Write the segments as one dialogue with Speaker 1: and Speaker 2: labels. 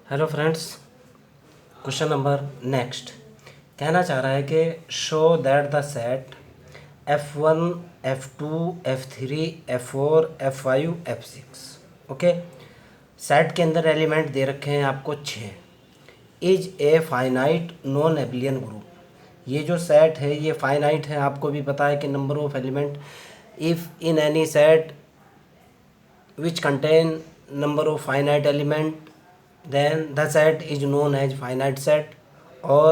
Speaker 1: Hello friends, question number next कहना चाह रहा है कि show that the set F1 F2 F3 F4 F5 F6। Okay, set के अंदर एलिमेंट दे रखे हैं आपको 6। Is a finite non abelian group. ये जो सेट है ये फाइनाइट है, आपको भी पता है कि number of element if in any set which contain number of finite element, then the set is known as finite set. Or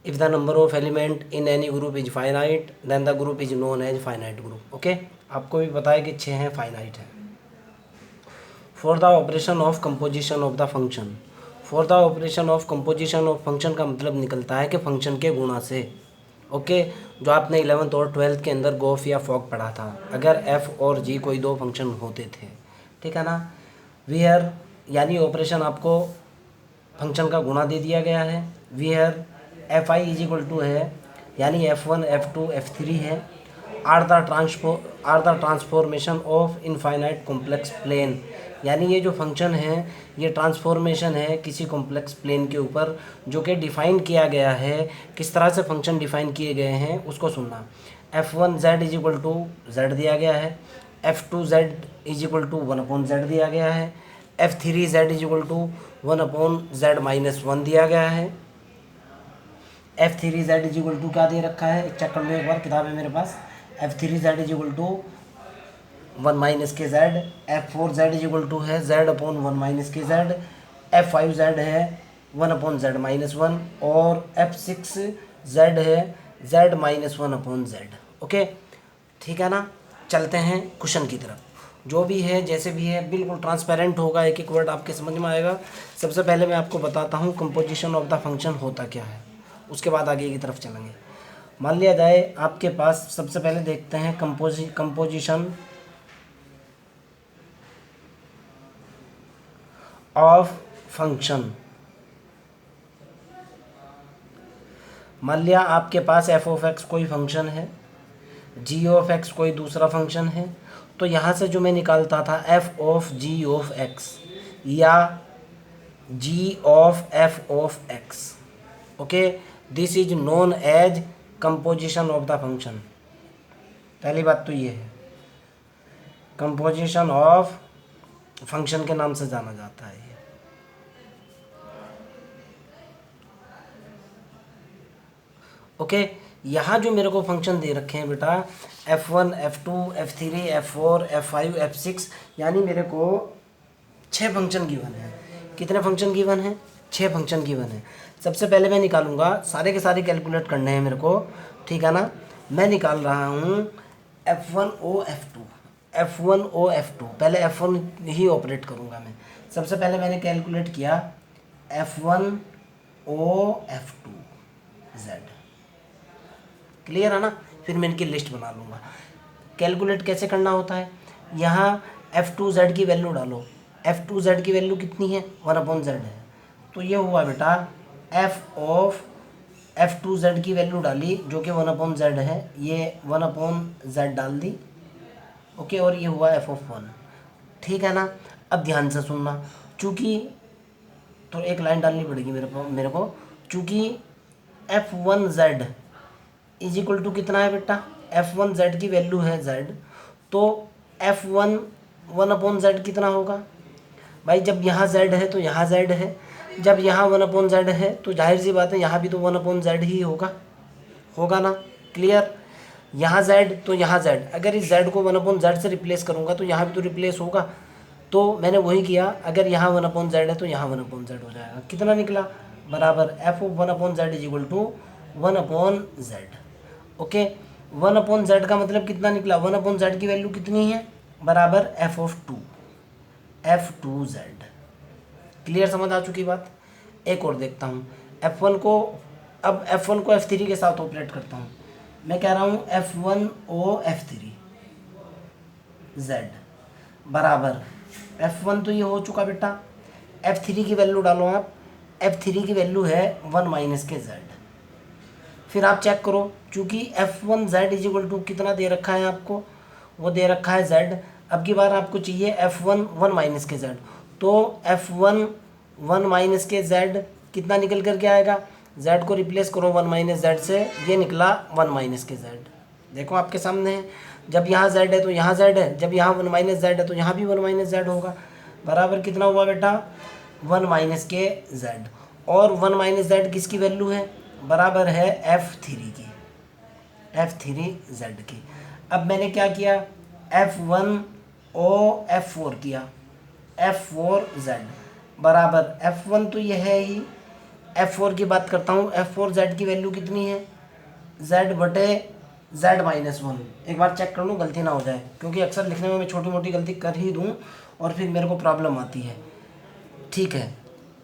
Speaker 1: if the number of element in any group is finite, then the group is known as finite group. Okay, आपको भी पता है कि 6 हैं, finite है। For the operation of composition of the function. For the operation of composition of function का मतलब निकलता है कि फंक्शन के गुणा से। ओके, जो आपने 11th और 12th के अंदर गोफ या फॉक पढ़ा था, अगर एफ और जी कोई दो फंक्शन होते थे, ठीक है ना, वेयर यानी ऑपरेशन आपको फंक्शन का गुणा दे दिया गया है। Where F I is equal to है यानी F1 F2 F3 है, are the transformation of infinite complex plane. यानी ये जो फंक्शन है ये ट्रांसफॉर्मेशन है किसी कॉम्प्लेक्स प्लेन के ऊपर, जो कि डिफ़ाइन किया गया है। किस तरह से फंक्शन डिफ़ाइन किए गए हैं उसको सुनना। F1 z is equal to Z दिया गया है, F2 z is equal to 1/z दिया गया है, F3 z is equal to 1/z-1 दिया गया है। F3 z is equal to क्या दे रखा है, चेक कर लो एक बार, किताब है मेरे पास। F3 z is equal to 1-z, F4 z is equal to है z/1-z, F5 z है 1/z-1 और F6 z है z-1/z। ओके, ठीक है ना। चलते हैं क्वेश्चन की तरफ। जो भी है जैसे भी है बिल्कुल ट्रांसपेरेंट होगा, एक एक वर्ड आपके समझ में आएगा। सबसे पहले मैं आपको बताता हूँ कंपोजिशन ऑफ द फंक्शन होता क्या है, उसके बाद आगे की तरफ चलेंगे। मान लिया जाए आपके पास, सबसे पहले देखते हैं कंपोजिशन ऑफ फंक्शन। मान लिया आपके पास एफ ऑफ एक्स कोई फंक्शन है, जी ऑफ एक्स कोई दूसरा फंक्शन है, तो यहाँ से जो मैं निकालता था F of G of X या G of F of X. Okay, this is known as composition of the function. पहली बात तो ये है, कंपोजिशन ऑफ फंक्शन के नाम से जाना जाता है ये। ओके, यहाँ जो मेरे को फंक्शन दे रखे हैं बेटा F1 F2 F3 F4 F5 F6, यानी मेरे को 6 फंक्शन गिवन है। कितने फंक्शन गिवन है? 6 फंक्शन गिवन है। सबसे पहले मैं निकालूंगा, सारे के सारे कैलकुलेट करने हैं मेरे को, ठीक है ना। मैं निकाल रहा हूँ F1O F2। पहले F1 ही ऑपरेट करूँगा मैं। सबसे पहले मैंने कैलकुलेट किया F1O F2Z, क्लियर है ना। फिर मैं इनकी लिस्ट बना लूँगा। कैलकुलेट कैसे करना होता है, यहाँ F2Z की वैल्यू डालो। F2Z की वैल्यू कितनी है, 1/z है, तो ये हुआ बेटा F ऑफ F2Z की वैल्यू डाली जो कि 1/z है, ये 1/z डाल दी। ओके, और ये हुआ F ऑफ 1, ठीक है ना। अब ध्यान से सुनना, चूँकि तो एक लाइन डालनी पड़ेगी मेरे को चूँकि F1Z इज इक्वल टू कितना है बेटा, F1Z की वैल्यू है Z, तो F1 1/z कितना होगा भाई। जब यहाँ Z है तो यहाँ Z है, जब यहाँ 1/z है तो जाहिर सी बात है यहाँ भी तो 1/z ही होगा ना, क्लियर। यहाँ Z तो यहाँ Z, अगर इस Z को 1/z से रिप्लेस करूँगा तो यहाँ भी तो रिप्लेस होगा, तो मैंने वही किया। अगर यहाँ 1/z है तो यहाँ 1/z हो जाएगा। कितना निकला, बराबर F of 1/z is equal to 1/z। Okay, 1/z का मतलब कितना निकला, 1/z की वैल्यू कितनी है, बराबर F ऑफ 2 F2Z। क्लियर, समझ आ चुकी बात। एक और देखता हूँ F1 को, अब F1 को F3 के साथ ऑपरेट करता हूँ। मैं कह रहा हूँ F1O F3Z बराबर F1 तो ये हो चुका बेटा, F3 की वैल्यू डालो आप। F3 की वैल्यू है 1-z। फिर आप चेक करो, चूँकि F1Z इज इक्वल टू कितना दे रखा है आपको, वो दे रखा है Z। अब की बार आपको चाहिए F1 1-z, तो F1 1 माइनस के z कितना निकल कर के आएगा, z को रिप्लेस करो 1 माइनस जेड से, ये निकला 1 माइनस के z। देखो आपके सामने है, जब यहाँ z है तो यहाँ z है, जब यहाँ 1 माइनस जेड है तो यहाँ भी 1 माइनस जेड होगा। बराबर कितना हुआ बेटा, 1 माइनस के z। और 1 माइनस जेड किसकी वैल्यू है, बराबर है f3 की, f3z की। अब मैंने क्या किया, f1o f4 किया, f4z बराबर f1 तो यह है ही, f4 की बात करता हूँ, f4z की वैल्यू कितनी है, z बटे z माइनस 1। एक बार चेक कर लूँ गलती ना हो जाए, क्योंकि अक्सर लिखने में मैं छोटी मोटी गलती कर ही दूँ और फिर मेरे को प्रॉब्लम आती है। ठीक है,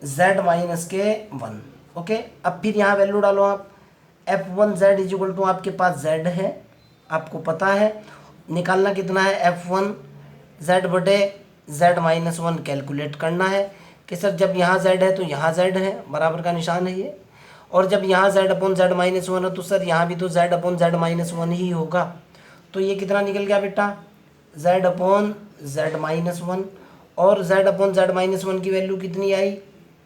Speaker 1: z माइनस के 1। ओके, अब फिर यहाँ वैल्यू डालो आप, f1z इज इक्वल टू आपके पास z है, आपको पता है निकालना कितना है, f1 z बटे z माइनस 1 कैलकुलेट करना है कि सर जब यहाँ z है तो यहाँ z है, बराबर का निशान है ये, और जब यहाँ z अपॉन z माइनस 1 है तो सर यहाँ भी तो z अपॉन z माइनस 1 ही होगा। तो ये कितना निकल गया बेटा, z अपॉन z माइनस 1, और z अपॉन z माइनस 1 की वैल्यू कितनी आई,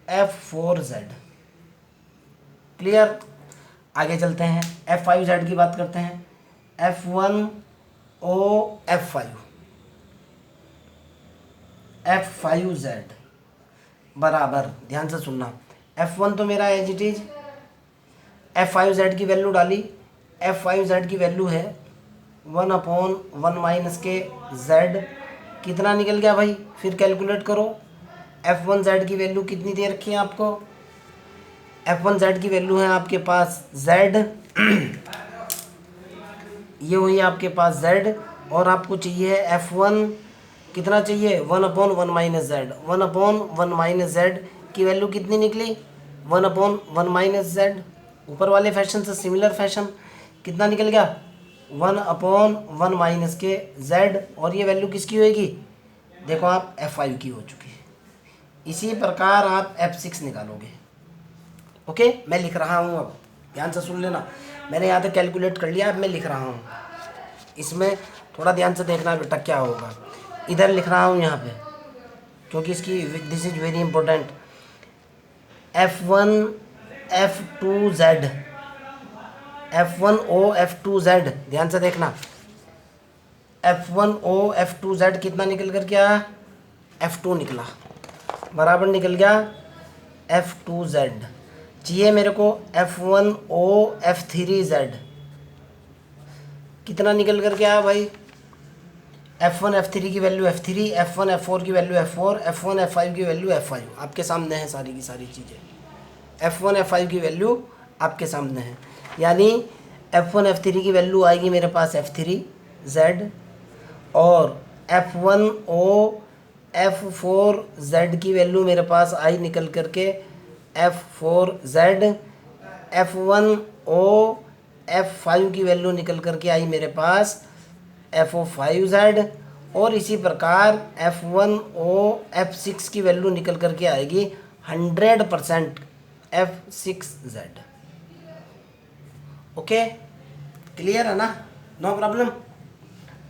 Speaker 1: f4z। क्लियर, आगे चलते हैं, f5z की बात करते हैं, f1o f5z बराबर, ध्यान से सुनना, f1 तो मेरा एज इट इज, f5z की वैल्यू डाली, f5z की वैल्यू है 1 अपॉन 1 माइनस के z, कितना निकल गया भाई, फिर कैलकुलेट करो, f1z की वैल्यू कितनी दे रखी है आपको, f1z की वैल्यू है आपके पास z ये हुई आपके पास z, और आपको चाहिए f1 कितना चाहिए, 1 upon 1 minus Z, 1 upon 1 minus Z की वैल्यू कितनी निकली, 1 अपॉन 1 माइनस जेड, ऊपर वाले फैशन से सिमिलर फैशन कितना निकल गया, 1 अपॉन 1 माइनस के जेड, और ये वैल्यू किसकी होएगी, देखो आप f5 की हो चुकी है। इसी प्रकार आप f6 निकालोगे। ओके, मैं लिख रहा हूँ, अब ध्यान से सुन लेना, मैंने यहाँ तक कैलकुलेट कर लिया, अब मैं लिख रहा हूँ, इसमें थोड़ा ध्यान से देखना बेटा क्या होगा। इधर लिख रहा हूँ यहाँ पे, क्योंकि इसकी this is very important, f1 f2z, f1o f2z, ध्यान से देखना, f1o f2z कितना निकल कर क्या, f2 निकला, बराबर निकल गया f2z। चाहिए मेरे को f1o f3z, कितना निकल कर क्या भाई, f1 f3 की वैल्यू f3, f1 f4 की वैल्यू f4, f1 f5 की वैल्यू f5, आपके सामने है सारी की सारी चीज़ें, f1 f5 की वैल्यू आपके सामने है, यानी f1 f3 की वैल्यू आएगी मेरे पास f3z, और f1o f4z की वैल्यू मेरे पास आई निकल करके f4z, f1o f5 की वैल्यू निकल करके आई मेरे पास f5z, और इसी प्रकार f1o f6 की वैल्यू निकल करके आएगी 100% f6z। ओके, क्लियर है ना, नो प्रॉब्लम।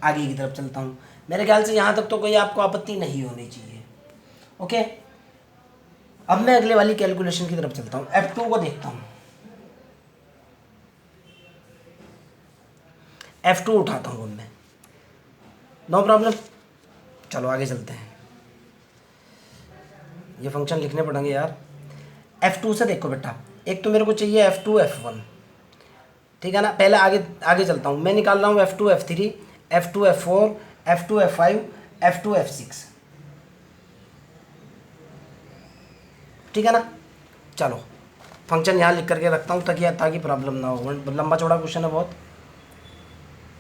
Speaker 1: आगे की तरफ चलता हूँ, मेरे ख्याल से यहाँ तक तो कोई आपको आपत्ति नहीं होनी चाहिए। ओके, अब मैं अगले वाली कैलकुलेशन की तरफ चलता हूँ, f2 को देखता हूँ, f2 उठाता हूँ मैं, नो प्रॉब्लम। चलो आगे चलते हैं, ये फंक्शन लिखने पड़ेंगे यार। f2 से देखो बेटा, एक तो मेरे को चाहिए f2 f1, ठीक है ना, पहले आगे आगे चलता हूँ, मैं निकाल रहा हूँ f2 f3 f2 f4 f2 f5 f2 f6, ठीक है ना। चलो फंक्शन यहाँ लिख करके रखता हूँ ताकि प्रॉब्लम ना हो, लंबा चौड़ा क्वेश्चन है बहुत।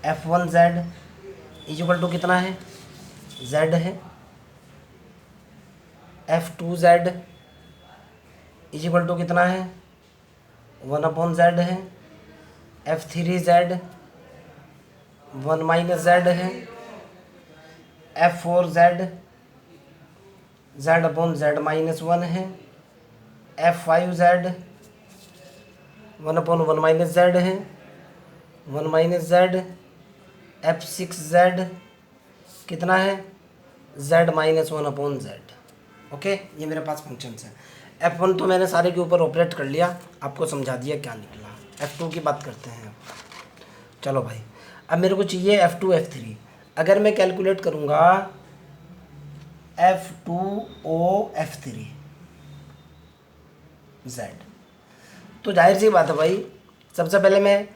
Speaker 1: f1z इज इक्वल टू कितना है, z है, f2z इज इक्वल टू कितना है, 1 अपॉन z है, f3z 1 माइनस z है, f4z z upon z minus 1 है, f5z 1 अपॉन 1 माइनस z है, 1 माइनस z, f6z कितना है, z minus 1 upon z। Okay, ये मेरे पास फंक्शंस हैं। F1 तो मैंने सारे के ऊपर ऑपरेट कर लिया, आपको समझा दिया क्या निकला। F2 की बात करते हैं। चलो भाई, अब मेरे को चाहिए F2 F3। अगर मैं कैलकुलेट करूँगा F2O F3 Z, तो जाहिर सी बात है भाई, सबसे पहले मैं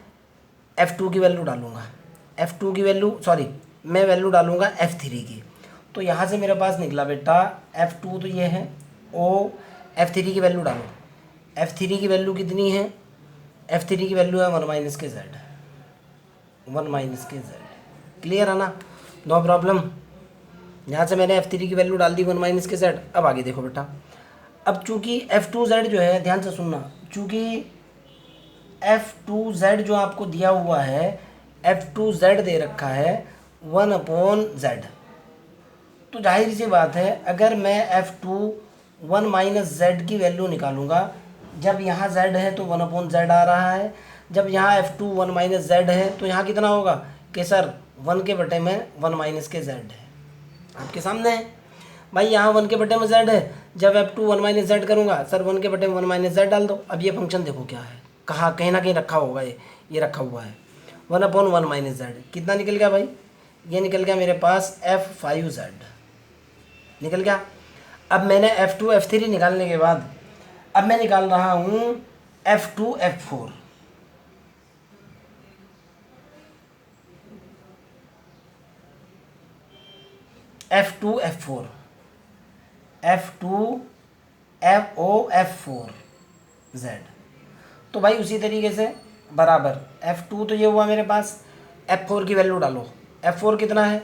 Speaker 1: F2 की वैल्यू डालूँगा, F2 की वैल्यू सॉरी मैं वैल्यू डालूँगा F3 की। तो यहाँ से मेरे पास निकला बेटा F2 तो ये है, ओ F3 की वैल्यू डालो। F3 की वैल्यू कितनी है? F3 की वैल्यू है 1 माइनस के Z, 1 माइनस के Z। क्लियर है ना? No problem. यहाँ से मैंने F3 की वैल्यू डाल दी 1 माइनस के Z। अब आगे देखो बेटा, अब चूँकि F2Z जो है, ध्यान से सुनना, चूँकि F2Z जो आपको दिया हुआ है, F2Z दे रखा है 1/Z, तो जाहिर सी बात है अगर मैं F2 1 माइनस Z की वैल्यू निकालूंगा, जब यहाँ Z है तो 1/Z आ रहा है, जब यहाँ F2 1 माइनस Z है तो यहाँ कितना होगा कि सर 1 के बटे में 1 माइनस के Z है, आपके सामने है भाई। यहाँ 1 के बटे में Z है, जब F2 1 माइनस Z करूँगा, सर 1 के बटे में 1 माइनस Z डाल दो। अब ये फंक्शन देखो क्या है, कहाँ कहीं ना कहीं रखा होगा, ये रखा हुआ है 1/1 माइनस Z। कितना निकल गया भाई? ये निकल गया मेरे पास F5Z निकल गया। अब मैंने F2 F3 निकालने के बाद अब मैं निकाल रहा हूँ F2 F4। F2 F4 F2 FO F4 Z। तो भाई उसी तरीके से बराबर F2 तो ये हुआ मेरे पास, F4 की वैल्यू डालो। F4 कितना है?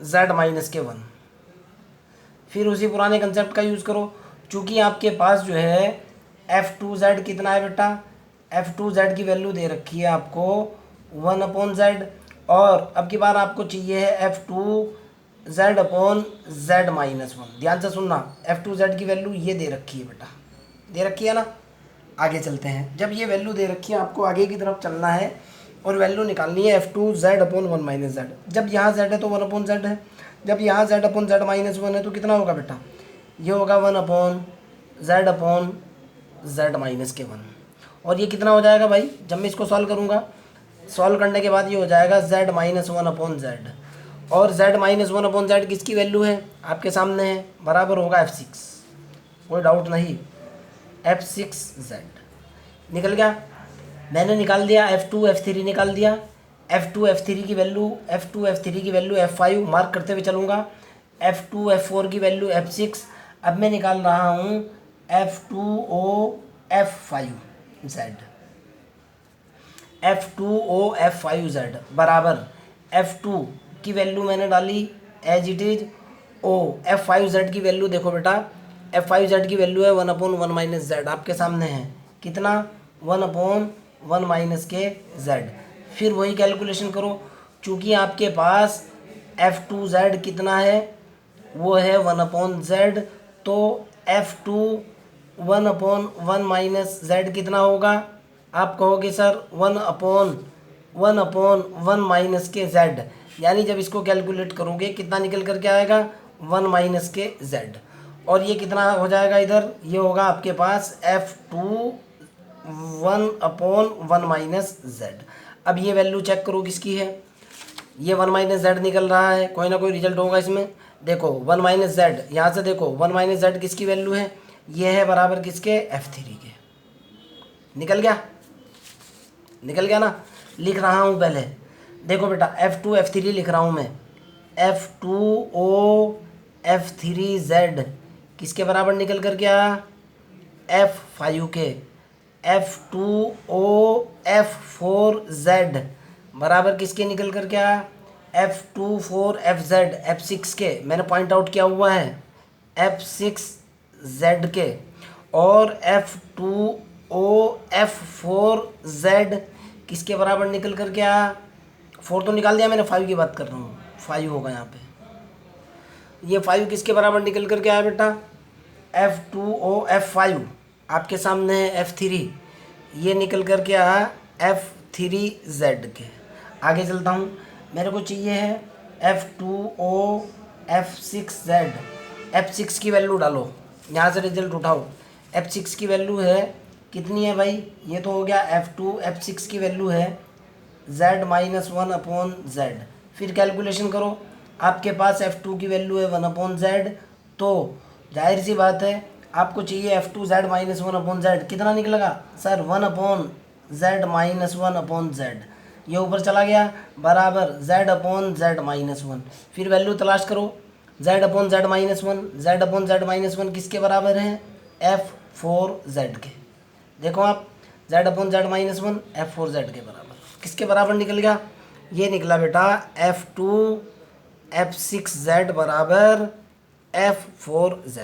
Speaker 1: Z/Z माइनस के 1। फिर उसी पुराने कंसेप्ट का यूज़ करो, चूँकि आपके पास जो है F2Z कितना है बेटा, F2Z की वैल्यू दे रखी है आपको 1/Z, और अब की बार आपको चाहिए है F2Z/Z माइनस 1। ध्यान से सुनना, F2Z की वैल्यू ये दे रखी है बेटा, दे रखी है ना। आगे चलते हैं, जब ये वैल्यू दे रखी है आपको आगे की तरफ चलना है और वैल्यू निकालनी है F2Z/1 माइनस Z। जब यहाँ Z है तो 1/Z है, जब यहाँ Z/Z माइनस 1 है तो कितना होगा बेटा? ये होगा 1/Z/Z माइनस के 1। और ये कितना हो जाएगा भाई जब मैं इसको सॉल्व करूँगा? सॉल्व करने के बाद ये हो जाएगा Z-1/Z, और Z-1/Z किसकी वैल्यू है? आपके सामने है, बराबर होगा F6, कोई डाउट नहीं, F6Z निकल गया। मैंने निकाल दिया F2 F3 निकाल दिया। F2 F3 की वैल्यू F5 मार्क करते हुए चलूँगा, F2 F4 की वैल्यू F6। अब मैं निकाल रहा हूँ F2O F5Z, F2O F5Z बराबर F2 की वैल्यू मैंने डाली as it is O, F5Z की वैल्यू देखो बेटा, F5Z की वैल्यू है 1/1 माइनस Z, आपके सामने है कितना 1/1 माइनस के Z। फिर वही कैलकुलेशन करो, चूँकि आपके पास F2Z कितना है, वो है 1/Z, तो F2 1/1 माइनस Z कितना होगा? आप कहोगे सर 1/1 माइनस के Z, यानी जब इसको कैलकुलेट करोगे कितना निकल करके आएगा 1 माइनस के Z। और ये कितना हो जाएगा इधर, ये होगा आपके पास F2 1/1 माइनस Z। अब ये वैल्यू चेक करो किसकी है, ये 1 माइनस Z निकल रहा है, कोई ना कोई रिजल्ट होगा इसमें। देखो 1 माइनस Z, यहाँ से देखो 1 माइनस Z किसकी वैल्यू है, ये है बराबर किसके, F3 के। निकल गया, निकल गया ना। लिख रहा हूँ पहले, देखो बेटा F2 F3 लिख रहा हूँ मैं, F2O F3Z किसके बराबर निकल कर के आया, F5 के। F2O F4Z बराबर किसके निकल कर के आया, F24 FZ F6 के, मैंने पॉइंट आउट किया हुआ है F6Z के। और F2O F4Z किसके बराबर निकल कर के आया, 4 तो निकाल दिया मैंने, 5 की बात कर रहा हूँ, 5 होगा यहाँ पे। ये 5 किसके बराबर निकल कर के आया बेटा, F2O F5 आपके सामने है F3, ये निकल कर के आया F3Z के। आगे चलता हूँ, मेरे को चाहिए है F2O F6Z, F6 की वैल्यू डालो, यहाँ से रिजल्ट उठाओ। F6 की वैल्यू है कितनी है भाई, ये तो हो गया F2, F6 की वैल्यू है Z माइनस 1/Z। फिर कैलकुलेशन करो, आपके पास F2 की वैल्यू है 1/Z, तो जाहिर सी बात है आपको चाहिए F2 Z माइनस 1/Z। कितना निकलेगा सर, 1/Z माइनस 1/Z। ये ऊपर चला गया बराबर Z/Z माइनस 1। फिर वैल्यू तलाश करो, Z/Z माइनस 1, Z/Z माइनस 1 किसके बराबर है, F4Z के। देखो आप, Z/Z माइनस 1 F4Z के बराबर, किसके बराबर निकल गया, ये निकला बेटा F2 F6Z बराबर F4Z।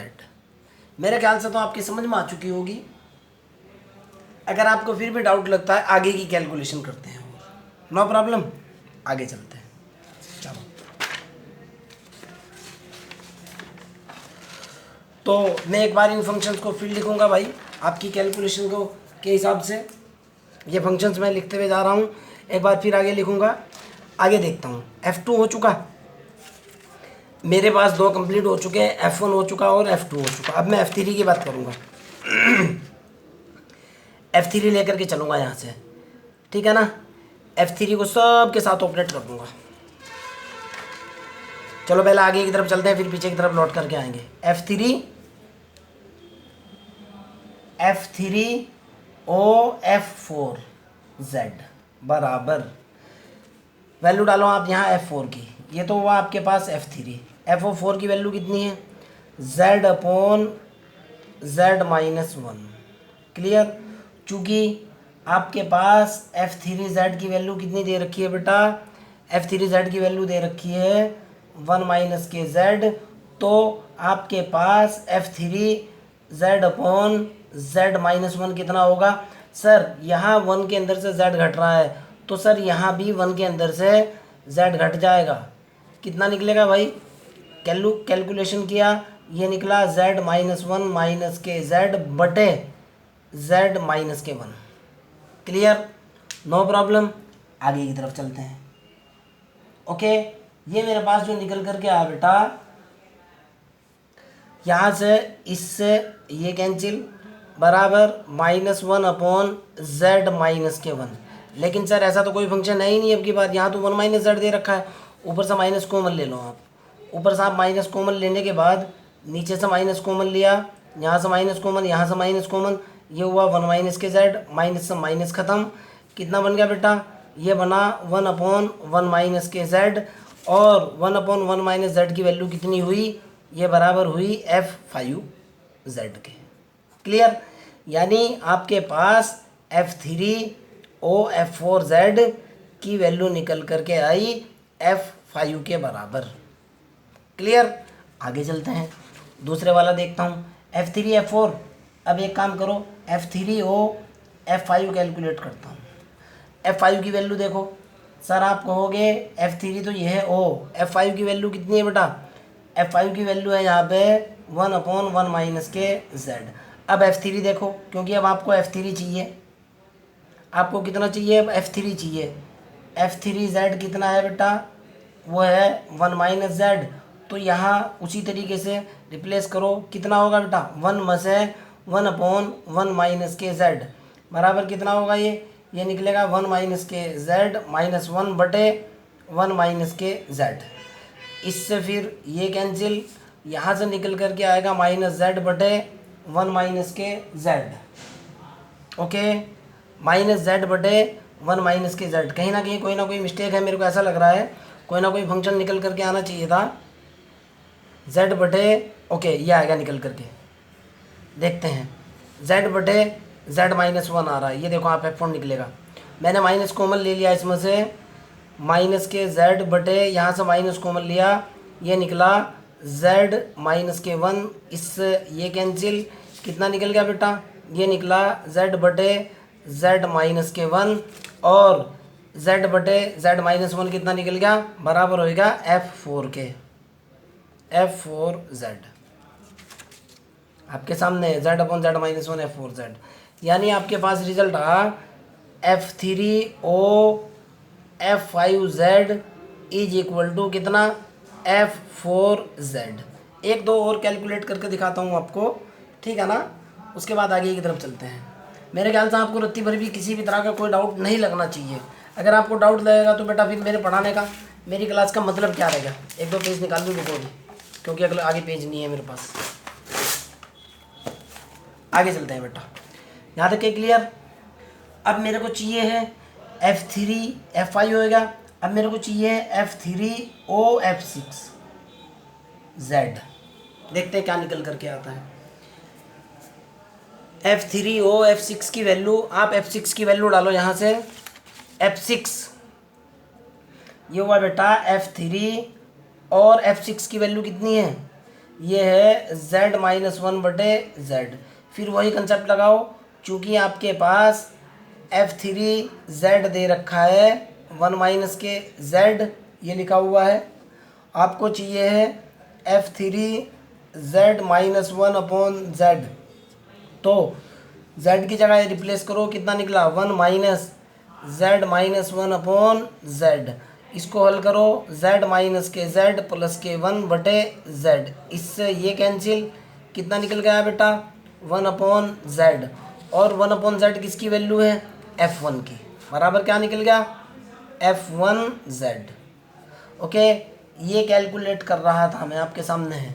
Speaker 1: मेरे ख्याल से तो आपकी समझ में आ चुकी होगी। अगर आपको फिर भी डाउट लगता है आगे की कैलकुलेशन करते हैं, नो प्रॉब्लम, आगे चलते हैं। चलो, तो मैं एक बार इन फंक्शंस को फिर लिखूंगा भाई आपकी कैलकुलेशन को के हिसाब से। ये फंक्शंस मैं लिखते हुए जा रहा हूँ, एक बार फिर आगे लिखूंगा। आगे देखता हूँ, F2 हो चुका, मेरे पास 2 कंप्लीट हो चुके हैं, F1 हो चुका और F2 हो चुका। अब मैं F3 की बात करूँगा। F3 लेकर के चलूँगा यहाँ से, ठीक है ना। F3 को सब के साथ ऑपरेट कर दूँगा। चलो पहले आगे की तरफ चलते हैं, फिर पीछे की तरफ लौट करके आएंगे। F3 O F4Z बराबर, वैल्यू डालो आप यहाँ F4 की, ये तो हुआ आपके पास F3। F4 की वैल्यू कितनी है, Z/Z माइनस 1। क्लियर, चूँकि आपके पास F3Z की वैल्यू कितनी दे रखी है बेटा, F3Z की वैल्यू दे रखी है 1 माइनस के Z, तो आपके पास F3Z/Z माइनस 1 कितना होगा। सर यहाँ 1 के अंदर से Z घट रहा है, तो सर यहाँ भी 1 के अंदर से Z घट जाएगा। कितना निकलेगा भाई, कैलकुलेशन किया, ये निकला Z माइनस 1 माइनस के Z बटे Z माइनस के 1। क्लियर, नो प्रॉब्लम, आगे की तरफ चलते हैं। ओके, ये मेरे पास जो निकल करके आया बेटा, यहाँ से इससे ये कैंसिल बराबर -1/Z माइनस के 1। लेकिन सर ऐसा तो कोई फंक्शन है ही नहीं अब की बात, यहाँ तो 1 माइनस Z दे रखा है, ऊपर से माइनस कॉमन ले लो आप। ऊपर से आप माइनस कॉमन लेने के बाद नीचे से माइनस कॉमन लिया, यहाँ से माइनस कॉमन, यहाँ से माइनस कॉमन, ये हुआ 1 माइनस के Z, माइनस से माइनस ख़त्म। कितना बन गया बेटा, ये बना 1/1 माइनस के Z, और 1/1 माइनस Z की वैल्यू कितनी हुई, ये बराबर हुई F5Z के। क्लियर, यानी आपके पास F3O F4Z की वैल्यू निकल करके आई F5 के बराबर। क्लियर, आगे चलते हैं, दूसरे वाला देखता हूँ F3 F4। अब एक काम करो, F3O F5 कैलकुलेट करता हूँ। F5 की वैल्यू देखो सर, आप कहोगे F3 तो ये है O, F5 की वैल्यू कितनी है बेटा, F5 की वैल्यू है यहाँ पे 1/1 माइनस के Z। अब F3 देखो, क्योंकि अब आपको F3 चाहिए, आपको कितना चाहिए, अब F3 चाहिए। F3Z कितना है बेटा, वो है 1 माइनस Z, तो यहाँ उसी तरीके से रिप्लेस करो। कितना होगा बेटा, 1 में से 1/1 माइनस के Z बराबर कितना होगा, ये निकलेगा 1 माइनस के Z माइनस 1 बटे 1 माइनस के Z। इससे फिर ये कैंसिल, यहाँ से निकल करके आएगा -Z बटे 1 माइनस के Z। ओके, -Z बटे 1 माइनस के Z। कहीं ना कहीं कोई ना कोई मिस्टेक है, मेरे को ऐसा लग रहा है कोई ना कोई फंक्शन निकल करके आना चाहिए था Z बटे, ओके ये आएगा निकल करके, देखते हैं। Z बटे Z माइनस 1 आ रहा है, ये देखो आप F1 निकलेगा। मैंने माइनस कॉमन ले लिया इसमें से, माइनस के Z बटे यहाँ से माइनस कॉमन लिया, ये निकला Z माइनस के 1। इससे ये कैंसिल, कितना निकल गया बेटा, ये निकला Z बटे Z माइनस के 1, और Z बटे Z माइनस 1 कितना निकल गया, बराबर होएगा F4 के, F4Z आपके सामने Z/Z माइनस 1 F4Z। यानी आपके पास रिजल्ट आ F3O F5Z is equal to कितना, F4Z। एक दो और कैलकुलेट करके दिखाता हूँ आपको, ठीक है ना, उसके बाद आगे की तरफ चलते हैं। मेरे ख्याल से आपको रत्ती भर भी किसी भी तरह का कोई डाउट नहीं लगना चाहिए। अगर आपको डाउट लगेगा तो बेटा फिर मेरे पढ़ाने का, मेरी क्लास का मतलब क्या रहेगा। एक दो पेज निकाल लूँ रुको भी, क्योंकि अगले आगे पेज नहीं है मेरे पास। आगे चलते हैं बेटा, यहाँ तक के क्लियर। अब मेरे को चाहिए है F3 F5 होएगा। अब मेरे को चाहिए F3O F6Z। देखते हैं क्या निकल करके आता है। F3O F6 की वैल्यू, आप F6 की वैल्यू डालो यहाँ से। F6 ये हुआ बेटा F3 और F6 की वैल्यू कितनी है, ये है Z-1/Z। फिर वही कंसेप्ट लगाओ, चूँकि आपके पास F3Z दे रखा है 1 - के Z ये लिखा हुआ है, आपको चाहिए है F3Z-1/Z। तो Z की जगह रिप्लेस करो, कितना निकला 1 - Z-1/Z। इसको हल करो, Z - के Z प्लस के 1/Z। इससे ये कैंसिल, कितना निकल गया बेटा 1/Z। और 1/Z किसकी वैल्यू है, F1 की, बराबर क्या निकल गया F1Z। ओके, ये कैलकुलेट कर रहा था मैं, आपके सामने है,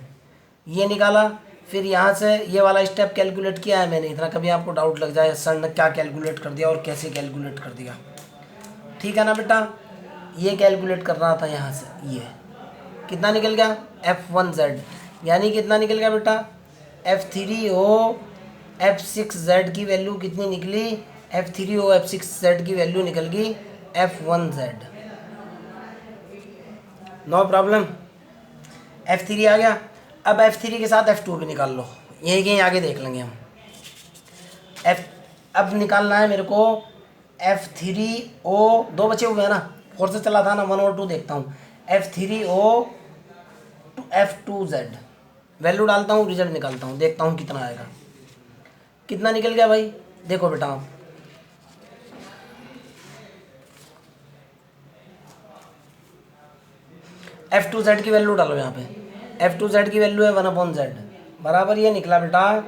Speaker 1: ये निकाला। फिर यहाँ से ये वाला स्टेप कैलकुलेट किया है मैंने, इतना कभी आपको डाउट लग जाए सर ने क्या कैलकुलेट कर दिया और कैसे कैलकुलेट कर दिया, ठीक है ना बेटा। ये कैलकुलेट कर रहा था यहाँ से, ये कितना निकल गया F1Z, यानी कितना निकल गया बेटा F3O F6Z की वैल्यू कितनी निकली, F3O F6Z की वैल्यू निकल गई F1Z। नो प्रॉब्लम, F3 आ गया। अब F3 के साथ F2 भी निकाल लो, यही कहीं आगे देख लेंगे हम। अब निकालना है मेरे को F3O, दो बचे हुए हैं ना, 4 से चला था ना, 1 और 2 देखता हूँ। F3O F2Z वैल्यू डालता हूँ, रिजल्ट निकालता हूँ, देखता हूँ कितना आएगा। कितना निकल गया भाई, देखो बेटा आप F2Z की वैल्यू डालो यहाँ पे। F2Z की वैल्यू है 1/Z, बराबर ये निकला बेटा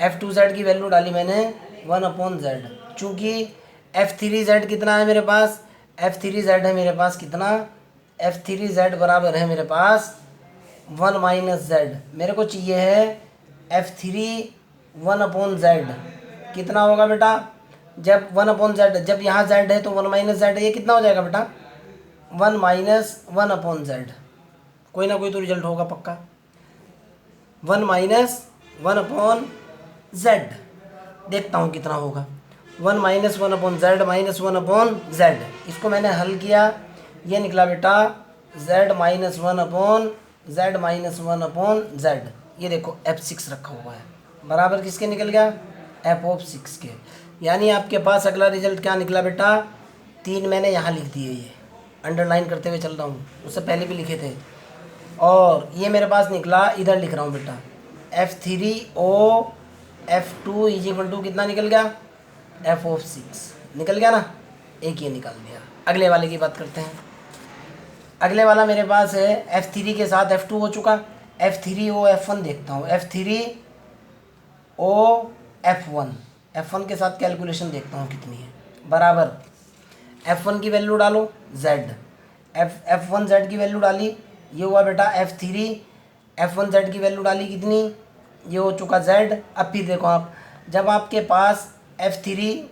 Speaker 1: F2Z की वैल्यू डाली मैंने 1/Z। चूँकि F3Z कितना है मेरे पास, F3Z है मेरे पास कितना, F3Z बराबर है मेरे पास 1 - Z। मेरे को चाहिए है F3 1/Z। कितना होगा बेटा, जब 1/Z, जब यहाँ Z है तो 1 - Z, ये कितना हो जाएगा बेटा 1 - 1/Z। कोई ना कोई तो रिजल्ट होगा पक्का। 1 - 1/Z, देखता हूँ कितना होगा। 1 - 1/Z - 1/Z, इसको मैंने हल किया, ये निकला बेटा Z - 1/Z। ये देखो F6 रखा हुआ है, बराबर किसके निकल गया F6 के। यानी आपके पास अगला रिजल्ट क्या निकला बेटा, 3 मैंने यहाँ लिख दिए, ये अंडरलाइन करते हुए चल रहा हूँ, उससे पहले भी लिखे थे। और ये मेरे पास निकला, इधर लिख रहा हूँ बेटा F3O F2 = कितना निकल गया F6 निकल गया ना, एक ये निकाल दिया। अगले वाले की बात करते हैं। अगले वाला मेरे पास है F3 के साथ F2 हो चुका, F3O F1 देखता हूँ। F3O F1 के साथ कैलकुलेशन देखता हूँ कितनी है, बराबर F1 की वैल्यू डालो Z, F1Z की वैल्यू डाली, ये हुआ बेटा F3 F1Z की वैल्यू डाली कितनी, ये हो चुका Z। अब फिर देखो आप, जब आपके पास F3